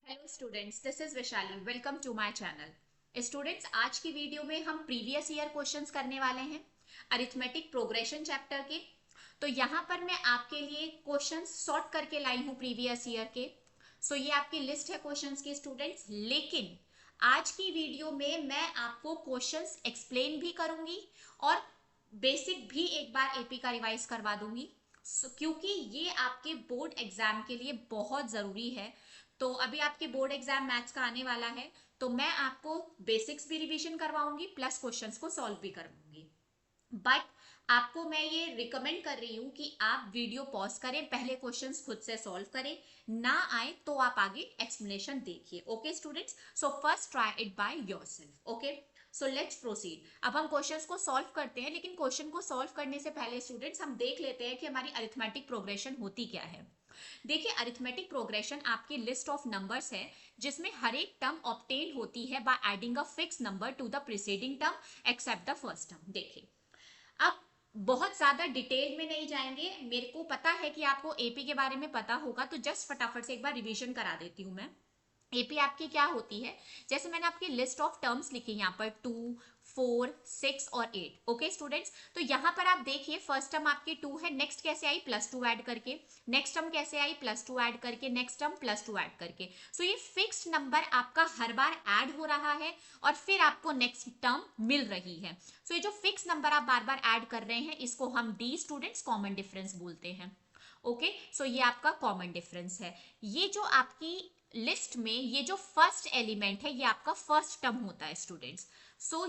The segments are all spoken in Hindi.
Hello students, this is Vaishali. Welcome to my channel. Students, आज की वीडियो में हम प्रीवियस ईयर क्वेश्चंस करने वाले हैं अरिथमेटिक प्रोग्रेशन चैप्टर के। तो यहाँ पर मैं आपके लिए क्वेश्चंस सॉर्ट करके लाई हूँ प्रीवियस ईयर के। ये आपकी लिस्ट है क्वेश्चंस की स्टूडेंट्स, लेकिन आज की वीडियो में मैं आपको क्वेश्चंस एक्सप्लेन भी करूंगी और बेसिक भी एक बार एपी का रिवाइज करवा दूंगी। क्योंकि ये आपके बोर्ड एग्जाम के लिए बहुत ज़रूरी है। तो अभी आपके बोर्ड एग्जाम मैथ्स का आने वाला है, तो मैं आपको बेसिक्स भी रिवीजन करवाऊंगी प्लस क्वेश्चंस को सॉल्व भी करवाऊंगी। बट आपको मैं ये रिकमेंड कर रही हूँ कि आप वीडियो पॉज करें, पहले क्वेश्चंस खुद से सॉल्व करें, ना आए तो आप आगे एक्सप्लेनेशन देखिए। Okay students, so first try it by yourself. Okay, so let's proceed. अब हम क्वेश्चंस को सॉल्व करते हैं, लेकिन क्वेश्चन को सॉल्व करने से पहले स्टूडेंट्स हम देख लेते हैं कि हमारी अरिथमेटिक प्रोग्रेशन होती क्या है। देखिए, अरिथमेटिक प्रोग्रेशन आपकी लिस्ट ऑफ नंबर्स है जिसमें हर एक टर्म ऑब्टेन होती है by adding a fix number to the preceding term except the first term. देखिए, अब बहुत ज्यादा डिटेल में नहीं जाएंगे, मेरे को पता है कि आपको एपी के बारे में पता होगा, तो जस्ट फटाफट से एक बार रिवीजन करा देती हूँ मैं। एपी आपकी क्या होती है, जैसे मैंने आपकी लिस्ट ऑफ टर्म्स लिखी यहाँ पर 2, 4, 6 और 8। ओके स्टूडेंट्स, तो यहाँ पर आप देखिए फर्स्ट टर्म आपकी 2 है, नेक्स्ट कैसे आई +2 ऐड करके, नेक्स्ट टर्म कैसे आई +2 ऐड करके, नेक्स्ट टर्म +2 ऐड करके। ये फिक्स्ड नंबर आपका हर बार ऐड हो रहा है और फिर आपको नेक्स्ट टर्म मिल रही है। ये जो फिक्स नंबर आप बार बार ऐड कर रहे हैं, इसको हम डी स्टूडेंट्स कॉमन डिफरेंस बोलते हैं। ओके, ये आपका कॉमन डिफरेंस है। ये जो आपकी लिस्ट में ये जो फर्स्ट एलिमेंट है, ये आपका फर्स्ट टर्म होता है स्टूडेंट्स।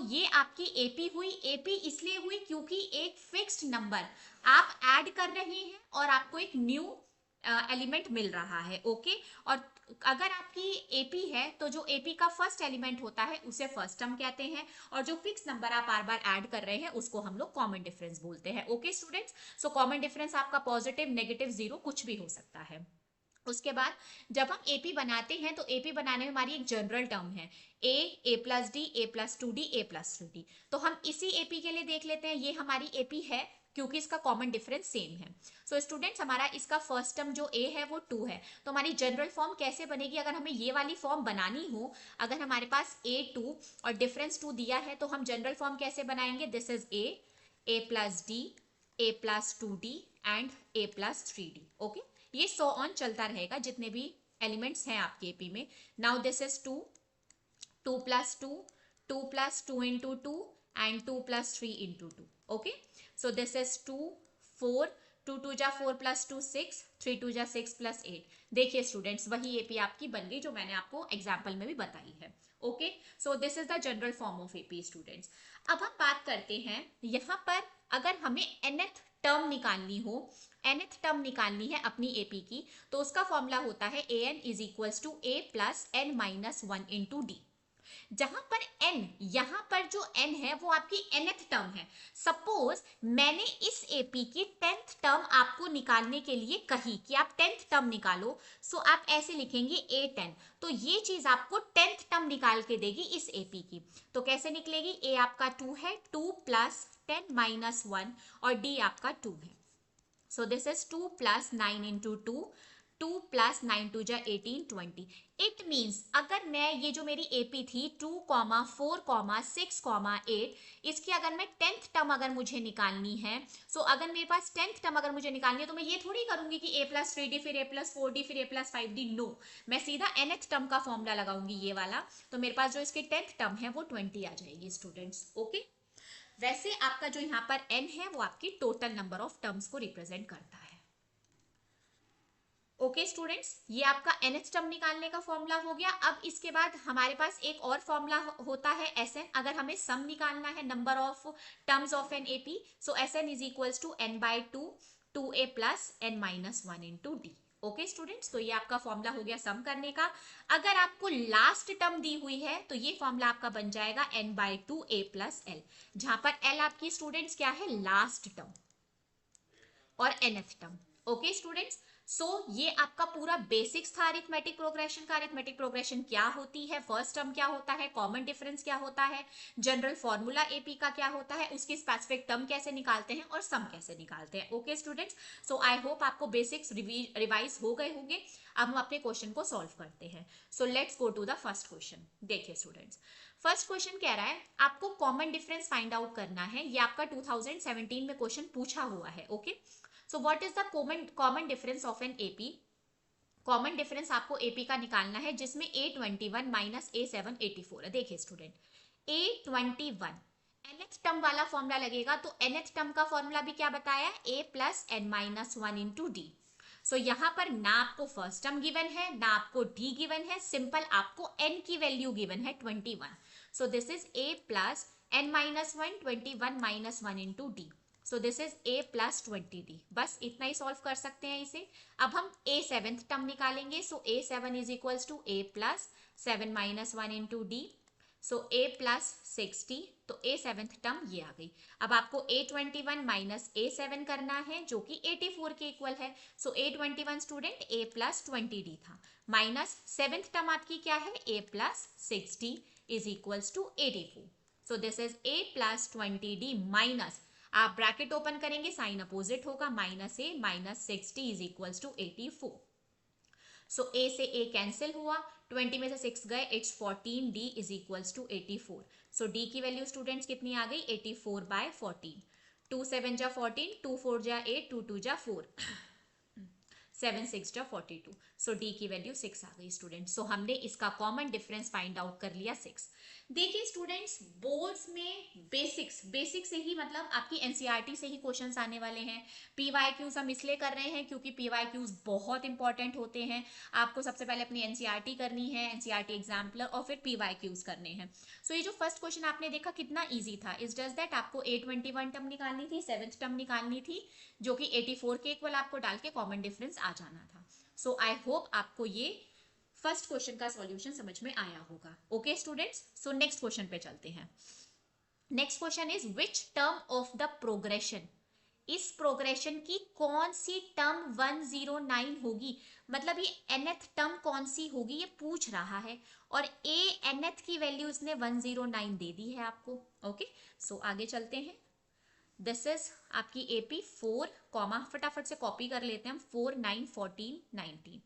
ये आपकी एपी हुई। एपी इसलिए हुई क्योंकि एक फिक्स्ड नंबर आप ऐड कर रहे हैं और आपको एक न्यू एलिमेंट मिल रहा है। ओके, और अगर आपकी एपी है तो जो एपी का फर्स्ट एलिमेंट होता है उसे फर्स्ट टर्म कहते हैं, और जो फिक्स नंबर आप बार बार ऐड कर रहे हैं उसको हम लोग कॉमन डिफरेंस बोलते हैं। ओके स्टूडेंट्स, कॉमन डिफरेंस आपका पॉजिटिव, नेगेटिव, जीरो कुछ भी हो सकता है। उसके बाद जब हम एपी बनाते हैं तो एपी बनाने में हमारी एक जनरल टर्म है ए+डी, A+2D, A+3D। तो हम इसी एपी के लिए देख लेते हैं, ये हमारी एपी है क्योंकि इसका कॉमन डिफरेंस सेम है। स्टूडेंट्स, हमारा इसका फर्स्ट टर्म जो ए है वो 2 है, तो हमारी जनरल फॉर्म कैसे बनेगी अगर हमें ये वाली फॉर्म बनानी हो। अगर हमारे पास A2 और डिफरेंस 2 दिया है तो हम जनरल फॉर्म कैसे बनाएंगे, this is A+D, A+2D and A+3D। Okay, ये सो ऑन चलता रहेगा जितने भी एलिमेंट्स हैं आपके एपी में। Now this is 2, 2+2, 2+2 into 2 and 2+3 into 2। Okay, this is 2, 4, 2 जा 4+2 6, 3 जा 6+8। देखिए स्टूडेंट्स, वही एपी आपकी बन गई जो मैंने आपको एग्जाम्पल में भी बताई है। Okay, this is the general form of AP students. अब हम बात करते हैं यहाँ पर, अगर हमें nth टर्म निकालनी हो, nth टर्म निकालनी है अपनी एपी की, तो उसका फॉर्मूला होता है an is equals to a plus n minus 1 into D. जहां पर n, यहां पर जो n है वो आपकी nth टर्म है। सपोज मैंने इस एपी की 10th टर्म आपको निकालने के लिए कही कि आप 10th टर्म निकालो, आप ऐसे लिखेंगे a10। तो ये चीज आपको 10th टर्म निकाल के देगी इस एपी की। तो कैसे निकलेगी, a आपका 2 है, 2 प्लस 10 माइनस 1, और d आपका 2 है। This is 2 plus 9 into 2, 2 plus 9 two जा 18, 20। इट मीन्स अगर मैं ये जो मेरी एपी थी 2, 4, 6, 8, इसकी अगर मैं 10th टर्म अगर मुझे निकालनी है, अगर मेरे पास 10th टर्म अगर मुझे निकालनी है, तो मैं ये थोड़ी करूंगी कि A+3D फिर A+4D फिर A+5D। नो, मैं सीधा nth टर्म का फॉर्मूला लगाऊंगी ये वाला। तो मेरे पास जो इसकी 10th टर्म है वो 20 आ जाएगी स्टूडेंट्स। ओके, वैसे आपका जो यहाँ पर n है वो आपकी टोटल नंबर ऑफ टर्म्स को रिप्रेजेंट करता है। ओके स्टूडेंट्स, ये आपका nth टर्म निकालने का फॉर्मूला हो गया। अब इसके बाद हमारे पास एक और फॉर्मूला होता है Sn, अगर हमें सम निकालना है number of terms of an AP. Sn is equals to n/2, 2a plus n minus 1 into D. Okay students, तो ये आपका फॉर्मूला हो गया सम करने का। अगर आपको लास्ट टर्म दी हुई है तो ये फॉर्मूला आपका बन जाएगा n/2 a प्लस l, जहां पर l आपकी स्टूडेंट्स क्या है, लास्ट टर्म, और nth टर्म। ओके स्टूडेंट्स, सो ये आपका पूरा बेसिक्स था अरिथमेटिक प्रोग्रेशन का। अरिथमेटिक प्रोग्रेशन क्या होती है, फर्स्ट टर्म क्या होता है, कॉमन डिफरेंस क्या होता है, जनरल फॉर्मूला एपी का क्या होता है, उसकी स्पेसिफिक टर्म कैसे निकालते हैं और सम कैसे निकालते हैं। Okay students, so I hope आपको बेसिक्स रिवाइज हो गए होंगे। अब हम अपने क्वेश्चन को सॉल्व करते हैं। So let's go to the first question. देखिए स्टूडेंट्स, फर्स्ट क्वेश्चन कह रहा है आपको कॉमन डिफरेंस फाइंड आउट करना है। ये आपका 2017 में क्वेश्चन पूछा हुआ है। Okay, so what is the common difference of an AP. Common difference आपको एपी का निकालना है जिसमें A21 माइनस A7 84 है। देखिए स्टूडेंट, A21 nth टर्म वाला फॉर्मूला लगेगा, तो nth टर्म का फॉर्मूला भी क्या बताया, a plus N minus one into D. So यहाँ पर ना आपको फर्स्ट टर्म गिवन है ना आपको डी गिवन है, सिंपल आपको n की वैल्यू गिवन है 21। So this is a plus N minus one 21 minus one into D. So this is a plus 20d। बस इतना ही सॉल्व कर सकते हैं इसे। अब हम a सेवेंथ टर्म निकालेंगे। So A7 is equals to a plus 7 minus one into D. So a plus 60, तो a सेवेंथ टर्म ये आ गई। अब आपको A21 माइनस A7 करना है जो कि 84 के इक्वल है। सो A21 student a plus 20d था, माइनस सेवेंथ टर्म आपकी क्या है, a plus 60 is equals to 84। So this is a plus 20d minus, आप ब्रैकेट ओपन करेंगे साइन अपोजिट होगा, minus a minus 60 is equals to 84। So a से a कैंसिल हुआ, 20 में से 6 गए, it's 14, d is equals to 84। So d की वैल्यू स्टूडेंट्स कितनी आ गई, 84 बाय 14। 2 7 जा 14, 2 4 जा 8, 2 2 जा 4, 7 6 जा 42। सो डी की वैल्यू 6 आ गई स्टूडेंट। सो हमने इसका कॉमन डिफरेंस फाइंड आउट कर लिया 6। देखिए स्टूडेंट्स, बोर्ड्स में बेसिक से ही मतलब आपकी एनसीईआरटी से ही क्वेश्चंस आने वाले हैं। पीवाईक्यूज हम इसलिए कर रहे हैं क्योंकि पीवाईक्यूज बहुत इंपॉर्टेंट होते हैं। आपको सबसे पहले अपनी एनसीईआरटी करनी है, एनसीईआरटी एग्जाम्पलर, और फिर पीवाईक्यूज करने हैं। सो ये जो फर्स्ट क्वेश्चन आपने देखा कितना ईजी था, इज जस्ट दैट आपको A21 टर्म निकालनी थी, सेवेंथ टर्म निकालनी थी जो कि 84 के इक्वल आपको डाल के कॉमन डिफरेंस आ जाना था। सो आई होप आपको ये फर्स्ट क्वेश्चन का सॉल्यूशन समझ में आया होगा। Okay students, so next question पे चलते हैं। Next question is which term of the progression, इस प्रोग्रेशन की कौन सी टर्म 109 होगी, मतलब ये nth टर्म कौन सी होगी ये पूछ रहा है, और a nth की वैल्यू इसने 109 दे दी है आपको। ओके, सो आगे चलते हैं। दिस इज आपकी AP 4 कॉमा, फटाफट से कॉपी कर लेते हैं हम, 4 9 14 19,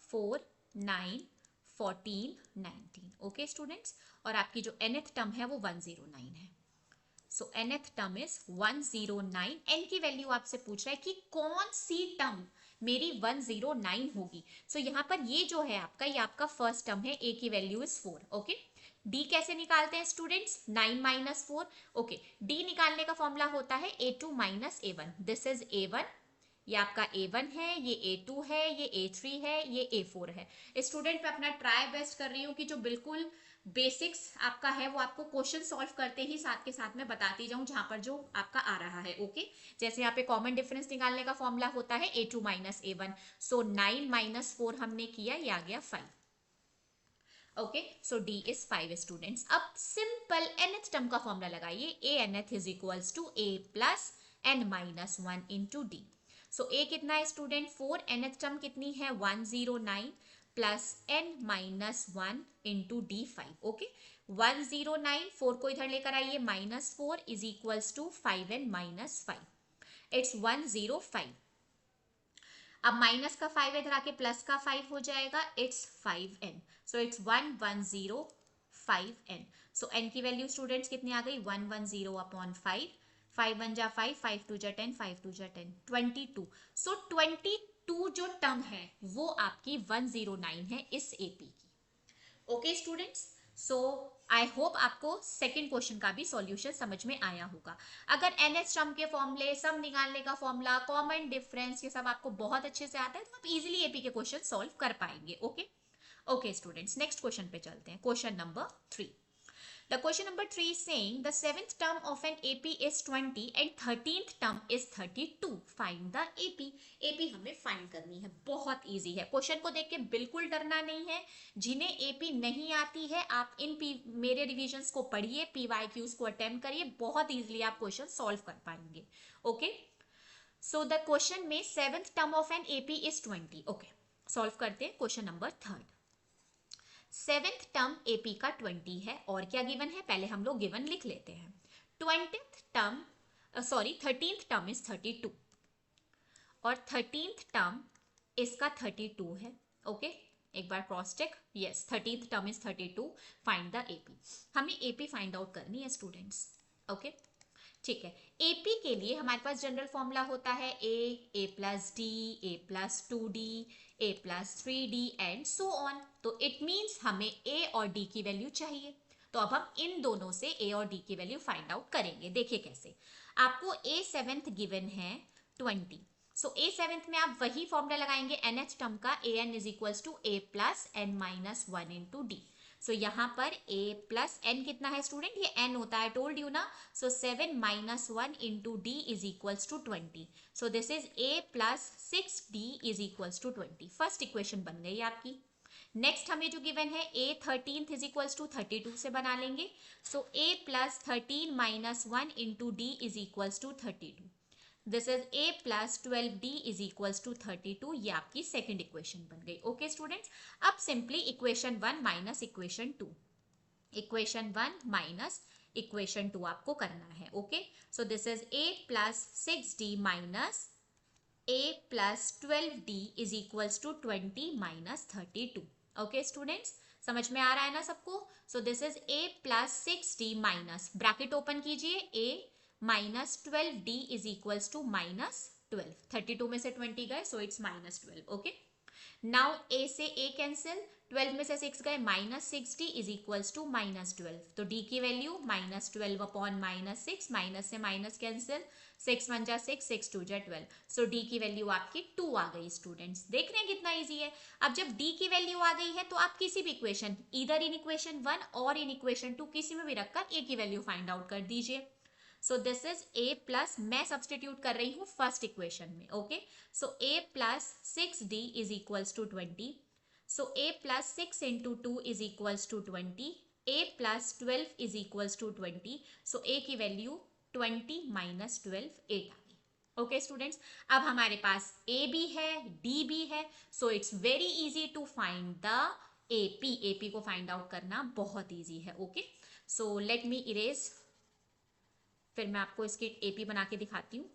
4 9 14 19। ओके स्टूडेंट्स, और आपकी जो nth टर्म है वो 109 है। सो nth टर्म इज 109। n की वैल्यू आपसे पूछ रहा है कि कौन सी टर्म मेरी 109 होगी। सो यहाँ पर ये जो है आपका, ये आपका फर्स्ट टर्म है, a की वैल्यू इज 4। ओके, d कैसे निकालते हैं स्टूडेंट्स, 9 माइनस 4। ओके, d निकालने का फॉर्मूला होता है A2 minus A1। This is A1, ये आपका A1 है, ये A2 है, ये A3 है, ये A4 है। स्टूडेंट मैं अपना ट्राई बेस्ट कर रही हूँ कि जो बिल्कुल बेसिक्स आपका है वो आपको क्वेश्चन सॉल्व करते ही साथ के साथ में बताती जाऊं जहां पर जो आपका आ रहा है। ओके, जैसे यहाँ पे कॉमन डिफरेंस निकालने का फॉर्मूला होता है A2 माइनस A1। सो 9 माइनस 4 हमने किया, ये आ गया 5। Okay, so D is 5 students. अब सिंपल nth टर्म का फॉर्मूला लगाइए, a nth is equals to a plus n minus 1 into D. So a कितना है स्टूडेंट 4, nth टर्म कितनी है 109 plus n minus 1 into D 5। Okay, 109, 4 को इधर लेकर आइए, minus 4 is equals to 5n minus 5, it's 105। अब माइनस का 5 इधर आके प्लस का 5 हो जाएगा, it's 5n। So it's 1105n। So n की वैल्यू स्टूडेंट्स कितनी आ गई, 110 अपॉन 5, 5 1 जा 5, 5 2 जा 10, 5 2 जा 10, 22। सो 22 जो टर्म है वो आपकी 109 है इस AP की। Okay students, so I hope आपको सेकंड क्वेश्चन का भी सॉल्यूशन समझ में आया होगा। अगर nth टर्म के फॉर्मूले, सम निकालने का फॉर्मूला, कॉमन डिफरेंस, ये सब आपको बहुत अच्छे से आता है तो आप इजीली AP के क्वेश्चन सॉल्व कर पाएंगे। ओके स्टूडेंट्स, नेक्स्ट क्वेश्चन पे चलते हैं। Question number 3। The question number 3 is saying the 7th term of an AP is 20 and 13th term is 32. Find the AP. AP हमें find करनी है, बहुत easy है। क्वेश्चन को देख के बिल्कुल डरना नहीं है। जिन्हें AP नहीं आती है आप इन मेरे रिविजन्स को पढ़िए, PYQs को अटेम्प्ट करिए, बहुत easily आप क्वेश्चन सॉल्व कर पाएंगे। ओके, सो द क्वेश्चन में 7th term of an AP is 20। Okay, solve करते हैं question number 3। 7th term AP का 20 है और क्या गिवन है, पहले हम लोग गिवन लिख लेते हैं। 20th term 13th term is 32 और 13th टर्म इसका 32 है। ओके, एक बार cross check. Yes, 13th term is 32। Find the AP. हमें एपी फाइंड आउट करनी है स्टूडेंट्स। ओके, ठीक है। एपी के लिए हमारे पास जनरल फॉर्मूला होता है a plus d, a plus 2d, a plus 3d and so on. तो इट मीन्स हमें ए और डी की वैल्यू चाहिए। तो अब हम इन दोनों से ए और डी की वैल्यू फाइंड आउट करेंगे। देखिए कैसे। आपको ए 7th गिवन है 20। सो ए 7th में आप वही फॉर्मूला लगाएंगे nth टर्म का, a n is equals to a plus N minus 1 into D. So यहाँ पर a प्लस एन कितना है स्टूडेंट, ये n होता है, टोल्ड यू ना। So 7 minus 1 into D is equals to 20। So this is a plus 6d is equals to 20। First equation बन गई आपकी। नेक्स्ट हमें जो गिवन है a 13th is equals to 32 से बना लेंगे। So a plus 13 minus 1 into D is equals to 32। This is a plus 12d is equals to 32। ये आपकी सेकेंड इक्वेशन बन गई। ओके स्टूडेंट्स, अब simply equation 1 minus equation 2, equation 1 minus equation 2 आपको करना है। Okay, so this is a plus 6d minus a plus 12d is equals to 20 minus 32। Okay students, समझ में आ रहा है ना सबको। So this is a plus 6d minus, bracket open कीजिए, a minus 12d is equals to minus 12। 32 में से 20 गए, so it's minus 12। Okay, now a से a कैंसिल, 12 में से 6 गए, minus 6d is equals to minus 12। तो d की वैल्यू माइनस 12 अपॉन माइनस 6, माइनस से माइनस कैंसिल, 6 1 जा 6, 6 2 जा 12। सो d की वैल्यू आपकी 2 आ गई स्टूडेंट्स। देख रहे हैं कितना इजी है। अब जब d की वैल्यू आ गई है तो आप किसी भी इक्वेशन, इधर इन इक्वेशन 1 और इन इक्वेशन 2, किसी में भी रखकर a की वैल्यू फाइंड आउट कर दीजिए। So this is a plus, मैं सब्सटीट्यूट कर रही हूँ फर्स्ट इक्वेशन में। Okay, so a plus 6d is equals to 20। So a plus 6 into 2 is equals to 20। a plus 12 is equals to 20। So a की वैल्यू 20 माइनस 12 8 आ गई। ओके स्टूडेंट्स, अब हमारे पास a भी है, d भी है। So it's very easy to find the AP। AP को फाइंड आउट करना बहुत ईजी है। Okay, so let me erase, फिर मैं आपको इसकी एपी बना के दिखाती हूँ।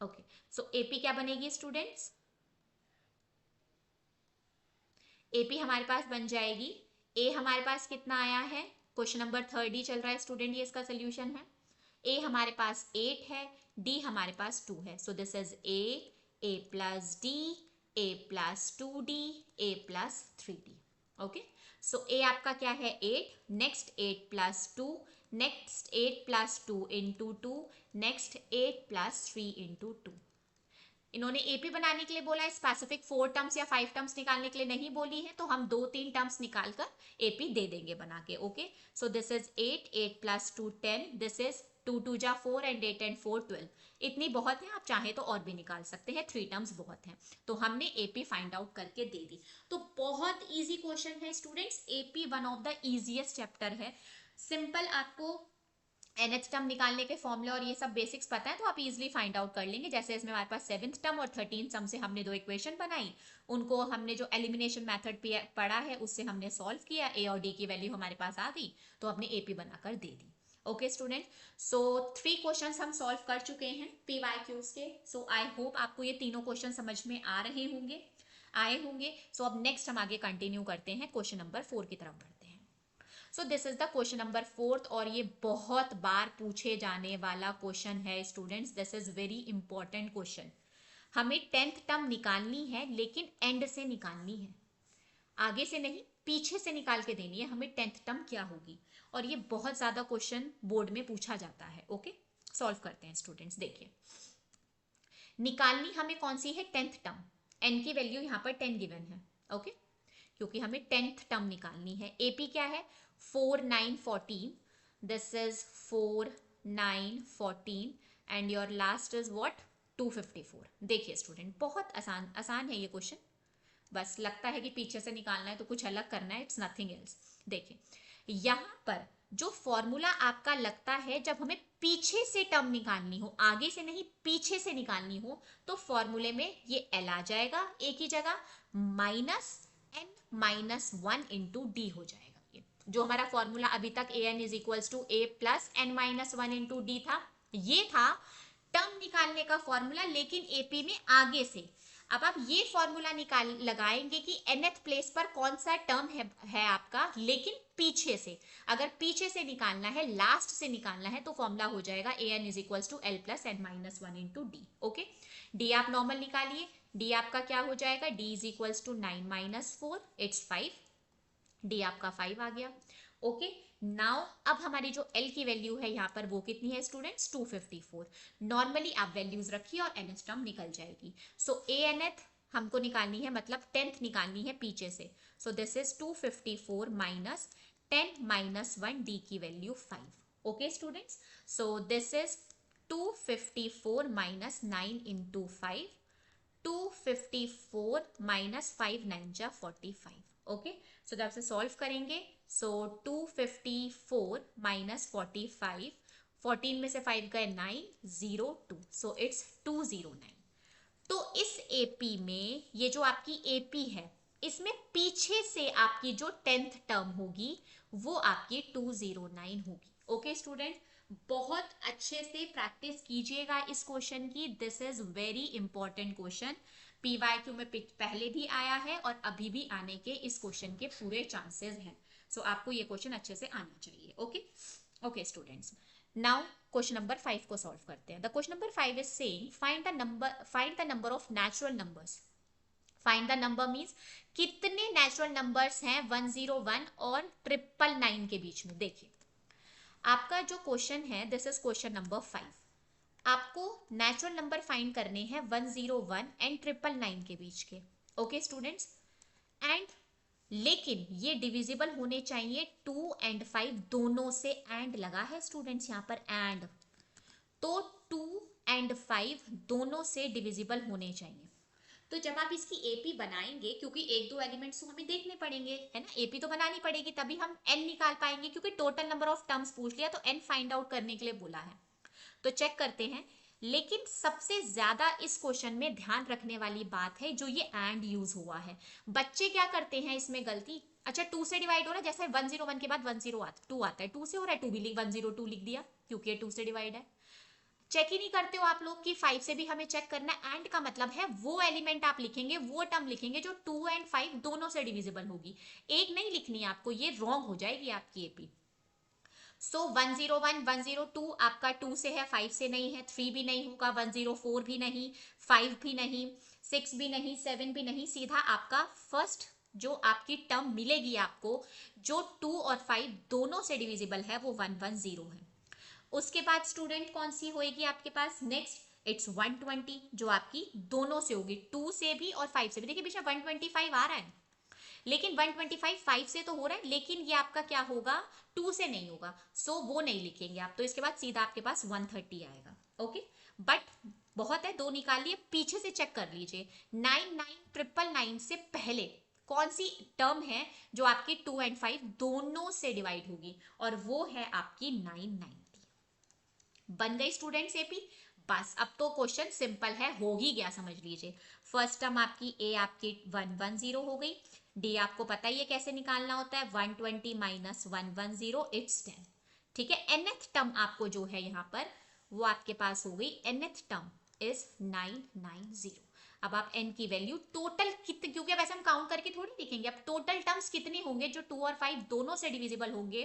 ओके, सो एपी क्या बनेगी स्टूडेंट्स, एपी हमारे पास बन जाएगी, ए हमारे पास कितना आया है, क्वेश्चन नंबर 3 ही चल रहा है स्टूडेंट, ये इसका सोल्यूशन है। ए हमारे पास 8 है, डी हमारे पास 2 है। So this is a plus d, a plus 2d, a plus 3d। Okay, so a आपका क्या है 8, next 8 plus 2, next 8 plus 2 into 2, next 8 plus 3 into 2। इन्होंने एपी बनाने के लिए बोला है, स्पेसिफिक 4 टर्म्स या 5 टर्म्स निकालने के लिए नहीं बोली है, तो हम 2-3 टर्म्स निकालकर एपी दे देंगे बना के। Okay, so this is 8 plus 2 10, this is 2 2 जा 4 एंड 8 एंड 4 12। इतनी बहुत है, आप चाहे तो और भी निकाल सकते हैं, 3 टर्म्स बहुत हैं। तो हमने एपी फाइंड आउट करके दे दी। तो बहुत इजी क्वेश्चन है students, AP one of the easiest chapter है। सिंपल, आपको nth टर्म निकालने के फॉर्मूले और ये सब बेसिक्स पता है तो आप इजीली फाइंड आउट कर लेंगे। जैसे इसमें हमारे पास 7th टर्म और 13th टर्म से हमने 2 इक्वेशन बनाई, उनको हमने जो एलिमिनेशन मेथड पढ़ा है उससे हमने सॉल्व किया, ए और डी की वैल्यू हमारे पास आ गई, तो हमने एपी बनाकर दे दी। ओके स्टूडेंट, सो 3 क्वेश्चंस हम सॉल्व कर चुके हैं PYQs के। सो आई होप आपको ये तीनों क्वेश्चन समझ में आए होंगे। सो अब नेक्स्ट हम आगे कंटिन्यू करते हैं, क्वेश्चन नंबर 4 की तरफ बढ़ते हैं। सो this is the question number 4 और ये बहुत बार पूछे जाने वाला क्वेश्चन है students. This is very important question. हमें 10th टर्म निकालनी है, लेकिन एंड से निकालनी है, आगे से नहीं, पीछे से निकाल के देनी है हमें 10th टर्म क्या होगी। और ये बहुत ज्यादा क्वेश्चन बोर्ड में पूछा जाता है। ओके, सॉल्व करते हैं स्टूडेंट्स। देखिए, निकालनी हमें कौन सी है, 10th टर्म। एन की वैल्यू यहाँ पर 10 गिवन है। ओके, क्योंकि हमें 10th टर्म निकालनी है। एपी क्या है, 4 9 14, this is 4 9 14 and your last is what, 254। देखिए स्टूडेंट, बहुत आसान है ये क्वेश्चन, बस लगता है कि पीछे से निकालना है तो कुछ अलग करना है, इट्स नथिंग एल्स। देखिए यहाँ पर जो फॉर्मूला आपका लगता है जब हमें पीछे से टर्म निकालनी हो, आगे से नहीं पीछे से निकालनी हो, तो फॉर्मूले में ये एल आ जाएगा एक ही जगह, minus n minus one into d हो जाएगा। ये जो हमारा फॉर्मूला अभी तक a n is equals to a plus N minus one into d था, ये था टर्म निकालने का फॉर्मूला, लेकिन एपी में आगे से। अब आप ये फॉर्मूला निकाल लगाएंगे कि nth प्लेस पर कौन सा टर्म है आपका, लेकिन पीछे से। अगर पीछे से निकालना है, लास्ट से निकालना है, तो फॉर्मूला हो जाएगा a n is equals to l plus N minus one into D. Okay, d आप नॉर्मल निकालिए, डी आपका क्या हो जाएगा, d is equals to 9 minus 4, it's 5, d आपका 5 आ गया। ओके, नाउ अब हमारी जो L की वैल्यू है यहाँ पर वो कितनी है स्टूडेंट्स, 254। नॉर्मली आप वैल्यूज रखिए और nth टर्म निकल जाएगी। सो anth हमको निकालनी है, मतलब 10th निकालनी है पीछे से। So this is 254 minus 10 minus 1, d की value 5। Okay students, so this is 254 minus 9 into 5, 254 minus 5 9 जा 45। ओके, सो जब से सॉल्व करेंगे, सो 254 माइनस 45, 14 में से 5 गए 9, 0 2, सो इट्स 209। तो इस एपी में ये जो आपकी एपी है, इसमें पीछे से आपकी जो 10th टर्म होगी वो आपकी 209 होगी। ओके स्टूडेंट, बहुत अच्छे से प्रैक्टिस कीजिएगा इस क्वेश्चन की। This is very important question, PYQ में पहले भी आया है और अभी भी आने के इस क्वेश्चन के पूरे चांसेस हैं। सो आपको ये क्वेश्चन अच्छे से आना चाहिए। Okay okay students, now question number 5 को सॉल्व करते हैं। The question number 5 is saying find the number of natural numbers. Find the number means कितने नेचुरल नंबर्स हैं 101 और 999 के बीच में। देखिए आपका जो क्वेश्चन है, दिस इज क्वेश्चन नंबर 5। आपको नेचुरल नंबर फाइंड करने हैं 101 एंड 999 के बीच के। ओके स्टूडेंट्स, एंड लेकिन ये डिविजिबल होने चाहिए 2 एंड 5 दोनों से। एंड लगा है स्टूडेंट्स यहाँ पर, एंड तो 2 एंड 5 दोनों से डिविजिबल होने चाहिए। तो जब आप इसकी एपी बनाएंगे, क्योंकि एक दो एलिमेंट्स तो हमें देखने पड़ेंगे, है ना, एपी तो बनानी पड़ेगी, तभी हम एन निकाल पाएंगे, क्योंकि टोटल नंबर ऑफ टर्म्स पूछ लिया तो एन फाइंड आउट करने के लिए बोला है। तो चेक करते हैं। लेकिन सबसे ज्यादा इस क्वेश्चन में ध्यान रखने वाली बात है जो ये एंड यूज हुआ है। बच्चे क्या करते हैं इसमें गलती, अच्छा 2 से डिवाइड हो रहा है, जैसे 101 के बाद 2 आता है, 2 से हो रहा है, 2 भी 102 लिख दिया क्योंकि ये 2 से डिवाइड है। चेक ही नहीं करते हो आप लोग कि 5 से भी हमें चेक करना है। एंड का मतलब है वो एलिमेंट आप लिखेंगे, वो टर्म लिखेंगे जो 2 एंड 5 दोनों से डिविजिबल होगी, एक नहीं लिखनी है आपको, ये रॉन्ग हो जाएगी आपकी एपी। सो 101 102 आपका 2 से है, 5 से नहीं है, 3 भी नहीं होगा, 104 भी नहीं, 5 भी नहीं, 6 भी नहीं, 7 भी नहीं, सीधा आपका फर्स्ट जो आपकी टर्म मिलेगी आपको, जो 2 और 5 दोनों से डिविजिबल है, वो 110 है। उसके बाद स्टूडेंट कौन सी होएगी आपके पास नेक्स्ट, इट्स 120 जो आपकी दोनों से होगी, 2 से भी और 5 से भी। देखिए पीछे 125 आ रहा है, लेकिन 125 5 से तो हो रहा है, लेकिन ये आपका क्या होगा, 2 से नहीं होगा, सो वो नहीं लिखेंगे आप। तो इसके बाद सीधा आपके पास 130 आएगा। ओके, बट बहुत है, 2 निकालिए, पीछे से चेक कर लीजिए 99999 से पहले कौन सी टर्म है जो आपकी 2 एंड 5 दोनों से डिवाइड होगी, और वो है आपकी 990। बन गई स्टूडेंट्स एपी। बस अब तो क्वेश्चन सिंपल है, हो ही गया, समझ लीजिए। फर्स्ट टर्म आपकी ए आपकी 110 हो गई, डी आपको पता ही है कैसे निकालना होता है, 120 माइनस 110 इट्स 10। ठीक है, nth टर्म आपको जो है यहाँ पर वो आपके पास हो गई, nth टर्म इज 990। अब आप n की वैल्यू टोटल कितने, क्योंकि अब ऐसे हम काउंट करके थोड़ी लिखेंगे, अब टोटल टर्म्स कितने होंगे जो 2 और 5 दोनों से डिविजिबल होंगे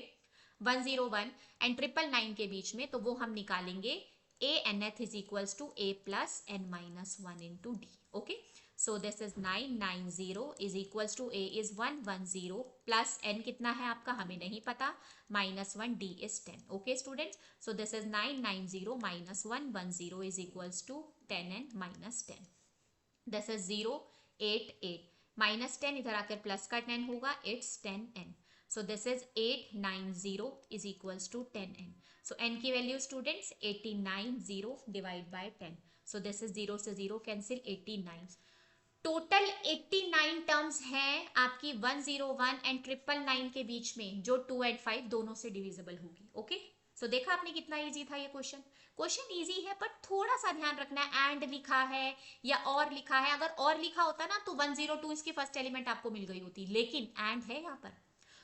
101 एंड 999 के बीच में, तो वो हम निकालेंगे a nth is equals to a plus n minus 1 into d. Okay, so this is 990 is equals to a is 110 plus n कितना है आपका हमें नहीं पता, minus 1 d is 10. Okay students, so this is 990 minus 110 is equals to 10n minus 10. This is 0 8 8 minus 10 इधर आकर प्लस का 10 होगा, it's 10n. So this is 890 is equals to 10n. So n की value students 890 divide by 10. So this is 0 से 0 कैंसिल, 89. टोटल 89 टर्म्स हैं आपकी 101 एंड 999 के बीच में, जो 2 एंड 5 दोनों से डिविजिबल होगी। ओके, सो देखा आपने कितना इजी था ये क्वेश्चन। क्वेश्चन इजी है बट थोड़ा सा ध्यान रखना है, एंड लिखा है या और लिखा है। अगर और लिखा होता ना तो 102 इसकी फर्स्ट एलिमेंट आपको मिल गई होती, लेकिन एंड है यहाँ पर,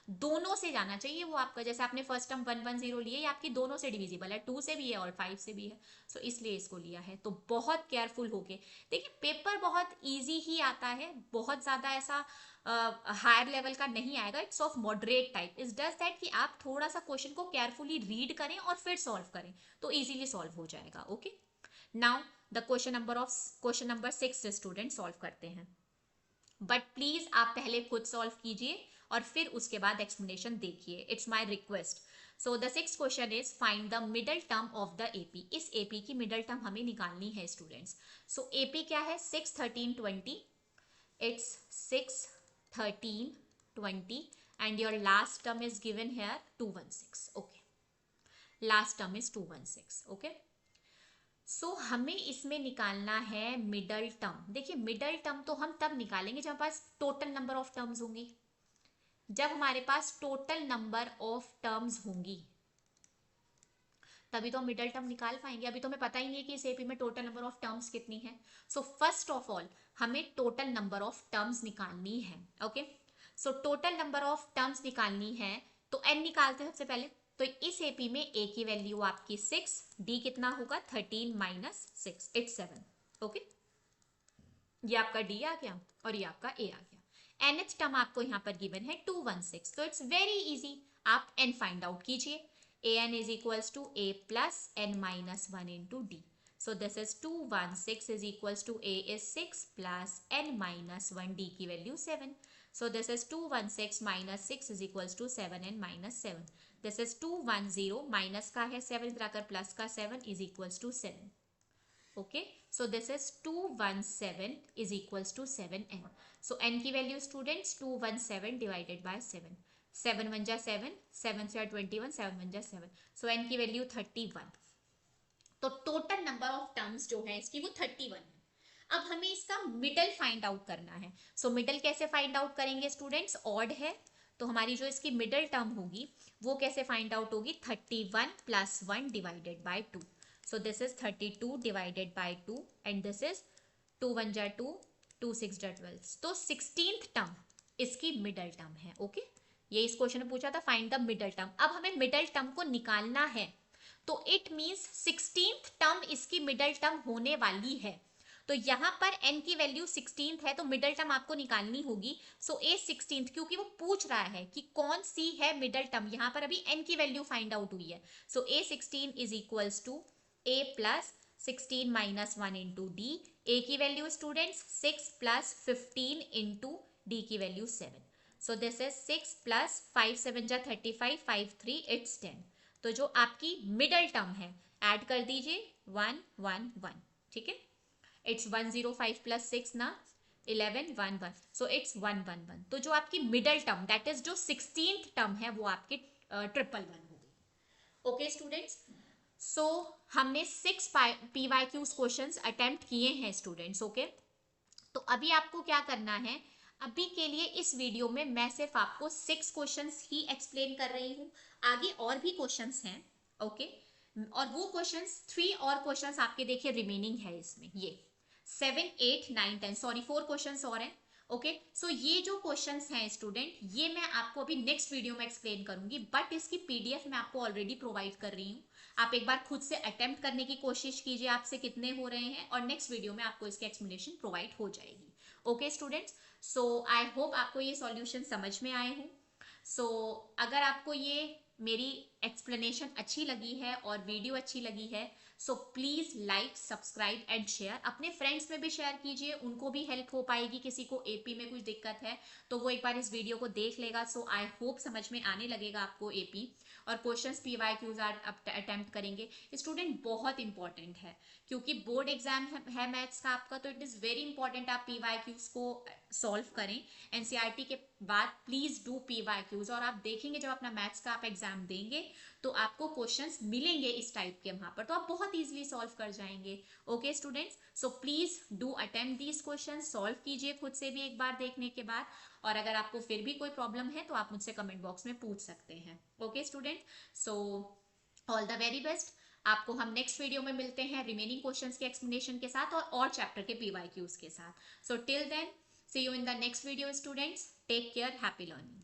दोनों से जाना चाहिए वो आपका। जैसे आपने फर्स्ट टर्म 110 लिए, ये आपकी दोनों से डिविजिबल है, 2 से भी है और 5 से भी है, सो इसलिए इसको लिया है। तो बहुत केयरफुल होके देखिए, पेपर बहुत इजी ही आता है, बहुत ज्यादा ऐसा हायर लेवल का नहीं आएगा, it's of moderate type. Is does that कि आप थोड़ा सा क्वेश्चन को केयरफुली रीड करें और फिर सॉल्व करें तो इजीली सॉल्व हो जाएगा। Okay, now the question number 6 student solve करते हैं, बट प्लीज आप पहले खुद सॉल्व कीजिए और फिर उसके बाद एक्सप्लेनेशन देखिए, it's my request. So the 6th question is find the middle term of the AP. इस एपी की मिडल टर्म हमें निकालनी है स्टूडेंट्स। सो एपी क्या है, 6, 13, 20, it's 6, 13, 20 and your last term is given here 216. okay, last term is 216. okay, सो हमें इसमें निकालना है मिडल टर्म। देखिए, मिडल टर्म तो हम तब निकालेंगे जब हमारे पास टोटल नंबर ऑफ टर्म्स होंगी, जब हमारे पास टोटल नंबर ऑफ टर्म्स होंगी तभी तो हम मिडल टर्म निकाल पाएंगे। अभी तो हमें पता ही नहीं है कि इस एपी में टोटल नंबर ऑफ टर्म्स कितनी है। सो फर्स्ट ऑफ ऑल हमें टोटल नंबर ऑफ टर्म्स निकालनी है। Okay, so total number of terms निकालनी है तो n निकालते हैं सबसे पहले। तो इस एपी में a की वैल्यू आपकी 6, d कितना होगा 13 माइनस 6, इट्स 7। ओके, ये आपका d आ गया और ये आपका a आ गया। nth टर्म आपको यहाँ पर गिवन है 216, तो इट्स वेरी इजी, आप n फाइंड आउट कीजिए। an is equals to a plus n minus 1 into d. So this is 216 is equals to a is 6 plus n minus 1, d की value 7. So this is 216 minus 6 is equals to 7n minus 7. This is 210 minus का है 7 इधर आकर प्लस का 7 is equals to 7. Okay, so this is 217 is equals to 7n. So n की वैल्यू स्टूडेंट्स 217 divided by 7. 7 1 जा 7, 7 से 21, 7 1 जा 7, सो n की वैल्यू 31। तो टोटल नंबर ऑफ टर्म्स जो है इसकी वो 31 है। अब हमें इसका मिडल फाइंड आउट करना है। सो मिडल कैसे फाइंड आउट करेंगे स्टूडेंट्स, ऑड है तो हमारी जो इसकी मिडल टर्म होगी वो कैसे फाइंड आउट होगी, 31 plus 1 divided by 2। So this is 32 divided by 2 and this is 2 1 जा 2, 2 6 जा 12। तो 16th टर्म इसकी मिडल टर्म है। ओके, ये इस क्वेश्चन में पूछा था फाइंड द मिडल टर्म। अब हमें मिडल टर्म को निकालना है तो इट मींस 16th टर्म इसकी मिडल टर्म होने वाली है। तो यहाँ पर n की वैल्यू 16th है तो मिडल टर्म आपको निकालनी होगी। सो a 16th, क्योंकि वो पूछ रहा है कि कौन सी है मिडल टर्म, यहाँ पर अभी n की वैल्यू फाइंड आउट हुई है। So a 16 is equals to a plus 16 minus 1 into D. a की value students 6 plus 15 into D की value 7। So this is 6 plus 5 7 जा 35, 5 3 it's 10। तो जो आपकी मिडल टर्म है ऐड कर दीजिए 1 1 1, ठीक है, इट्स 105 प्लस 6 ना 11 1 1, सो इट्स 1 1 1। तो जो आपकी मिडल टर्म दैट इज जो 16th टर्म है वो आपकी 111 हो गई। ओके स्टूडेंट्स, सो हमने 6 PYQ क्वेश्चंस अटेम्प्ट किए हैं स्टूडेंट्स। ओके, तो अभी आपको क्या करना है, अभी के लिए इस वीडियो में मैं सिर्फ आपको 6 क्वेश्चंस ही एक्सप्लेन कर रही हूँ, आगे और भी क्वेश्चंस हैं। ओके, और वो क्वेश्चंस 3 और क्वेश्चंस आपके देखिए रिमेनिंग है इसमें, ये 7 8 9 10 सॉरी 4 क्वेश्चंस और हैं। ओके, सो ये जो क्वेश्चंस हैं स्टूडेंट ये मैं आपको अभी नेक्स्ट वीडियो में एक्सप्लेन करूंगी, बट इसकी PDF मैं आपको ऑलरेडी प्रोवाइड कर रही हूँ। आप एक बार खुद से अटेम्प्ट करने की कोशिश कीजिए आपसे कितने हो रहे हैं, और नेक्स्ट वीडियो में आपको इसकी एक्सप्लेनेशन प्रोवाइड हो जाएगी। Okay students, so I hope आपको ये सॉल्यूशन समझ में आए हों। सो अगर आपको ये मेरी एक्सप्लेनेशन अच्छी लगी है और वीडियो अच्छी लगी है so please like subscribe and share, अपने फ्रेंड्स में भी शेयर कीजिए, उनको भी हेल्प हो पाएगी। किसी को AP में कुछ दिक्कत है तो वो एक बार इस वीडियो को देख लेगा। सो आई होप समझ में आने लगेगा आपको AP, और क्वेश्चंस PYQs अटेम्प्ट करेंगे स्टूडेंट, बहुत इंपॉर्टेंट है क्योंकि बोर्ड एग्जाम है मैथ्स का आपका, तो इट इज़ वेरी इंपॉर्टेंट आप PYQs को सॉल्व करें। NCERT के बाद प्लीज डू PYQs, और आप देखेंगे जब अपना मैथ्स का आप एग्जाम देंगे तो आपको क्वेश्चंस मिलेंगे इस टाइप के वहां पर, तो आप बहुत बहुत ईजिली सॉल्व कर जाएंगे। Okay students, so please do attempt these question, solve कीजिए खुद से भी एक बार देखने के बाद, और अगर आपको फिर भी कोई प्रॉब्लम है तो आप मुझसे कमेंट बॉक्स में पूछ सकते हैं। Okay student, so all the very best. आपको हम नेक्स्ट वीडियो में मिलते हैं रिमेनिंग क्वेश्चंस के एक्सप्लेनेशन के साथ और चैप्टर के पीवाईक्यूज के साथ। So till then, see you in the next video students, take care, happy learning.